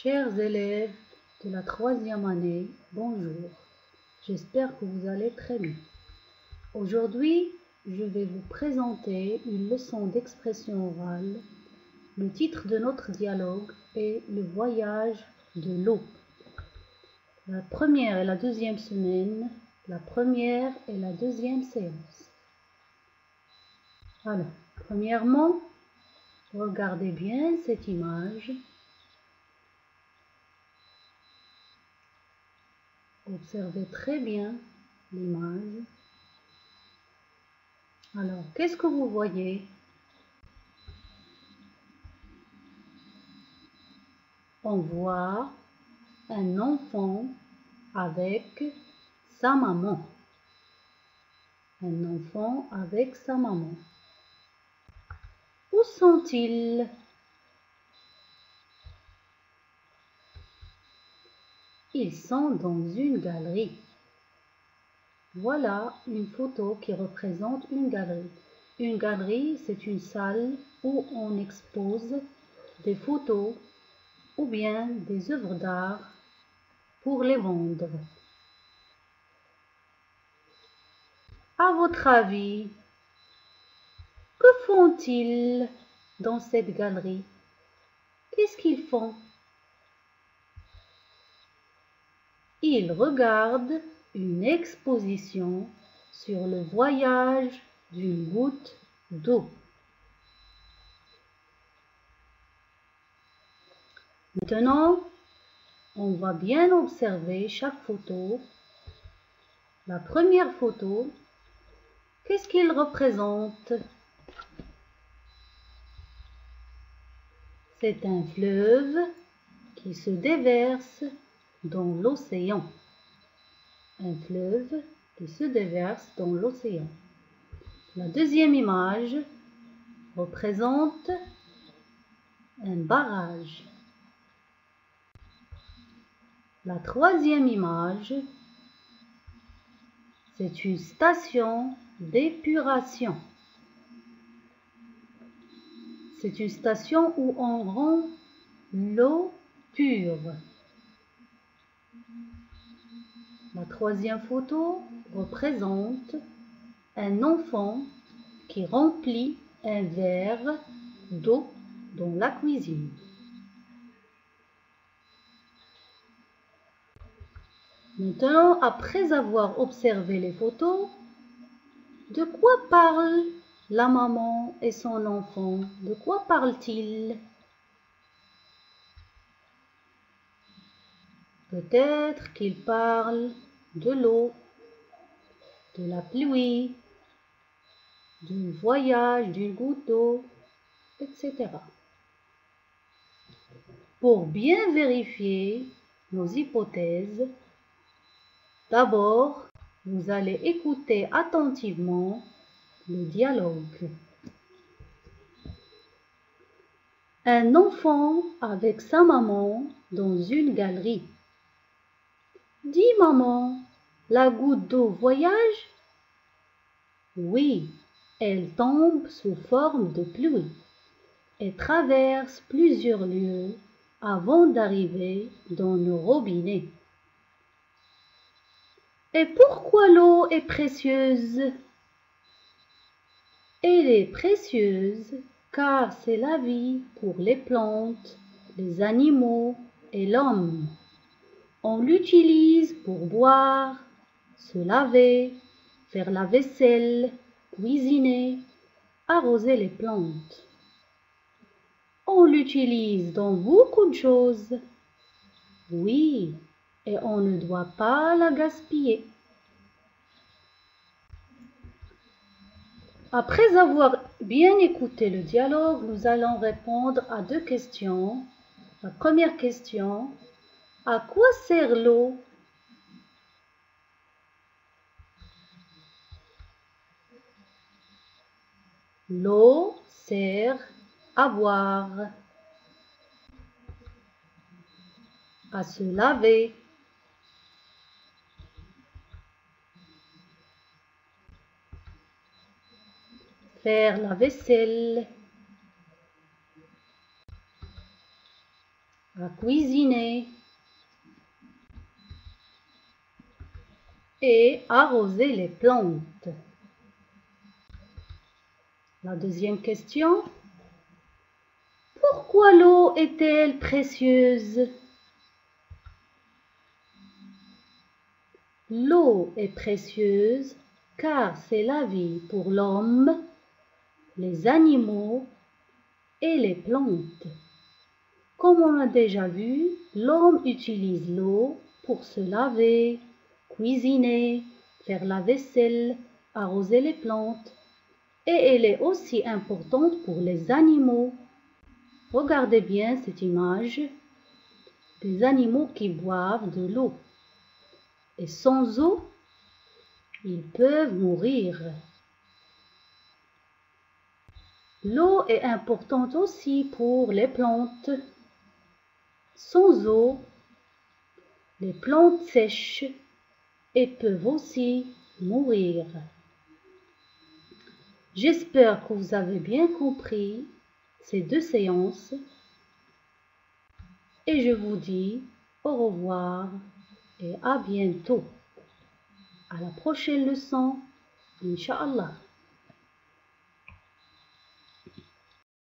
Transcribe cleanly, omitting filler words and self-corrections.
Chers élèves de la 3e année, bonjour. J'espère que vous allez très bien. Aujourd'hui, je vais vous présenter une leçon d'expression orale. Le titre de notre dialogue est Le voyage de l'eau. La première et la deuxième semaine, la première et la deuxième séance. Alors, premièrement, regardez bien cette image. Observez très bien l'image. Alors, qu'est-ce que vous voyez? On voit un enfant avec sa maman. Un enfant avec sa maman. Où sont-ils? Ils sont dans une galerie. Voilà une photo qui représente une galerie. Une galerie, c'est une salle où on expose des photos ou bien des œuvres d'art pour les vendre. À votre avis, que font-ils dans cette galerie? Qu'est-ce qu'ils font? Ils regardent une exposition sur le voyage d'une goutte d'eau. Maintenant, on va bien observer chaque photo. La première photo, qu'est-ce qu'il représente? C'est un fleuve qui se déverse dans l'océan. Un fleuve qui se déverse dans l'océan. La deuxième image représente un barrage. La troisième image, c'est une station d'épuration. C'est une station où on rend l'eau pure. La troisième photo représente un enfant qui remplit un verre d'eau dans la cuisine. Maintenant, après avoir observé les photos, de quoi parlent la maman et son enfant? De quoi parlent-ils? Peut-être qu'ils parlent de l'eau, de la pluie, du voyage, d'une goutte d'eau, etc. Pour bien vérifier nos hypothèses, d'abord, vous allez écouter attentivement le dialogue. Un enfant avec sa maman dans une galerie. Dis maman, la goutte d'eau voyage? Oui, elle tombe sous forme de pluie et traverse plusieurs lieux avant d'arriver dans nos robinets. Et pourquoi l'eau est précieuse? Elle est précieuse car c'est la vie pour les plantes, les animaux et l'homme. On l'utilise pour boire, se laver, faire la vaisselle, cuisiner, arroser les plantes. On l'utilise dans beaucoup de choses. Oui, et on ne doit pas la gaspiller. Après avoir bien écouté le dialogue, nous allons répondre à 2 questions. La première question, à quoi sert l'eau? L'eau sert à boire, à se laver, faire la vaisselle, à cuisiner et arroser les plantes. La deuxième question. Pourquoi l'eau est-elle précieuse? L'eau est précieuse car c'est la vie pour l'homme, les animaux et les plantes. Comme on a déjà vu, l'homme utilise l'eau pour se laver, cuisiner, faire la vaisselle, arroser les plantes. Et elle est aussi importante pour les animaux. Regardez bien cette image des animaux qui boivent de l'eau. Et sans eau, ils peuvent mourir. L'eau est importante aussi pour les plantes. Sans eau, les plantes sèchent et peuvent aussi mourir. J'espère que vous avez bien compris ces deux séances et je vous dis au revoir et à bientôt. À la prochaine leçon, Inch'Allah.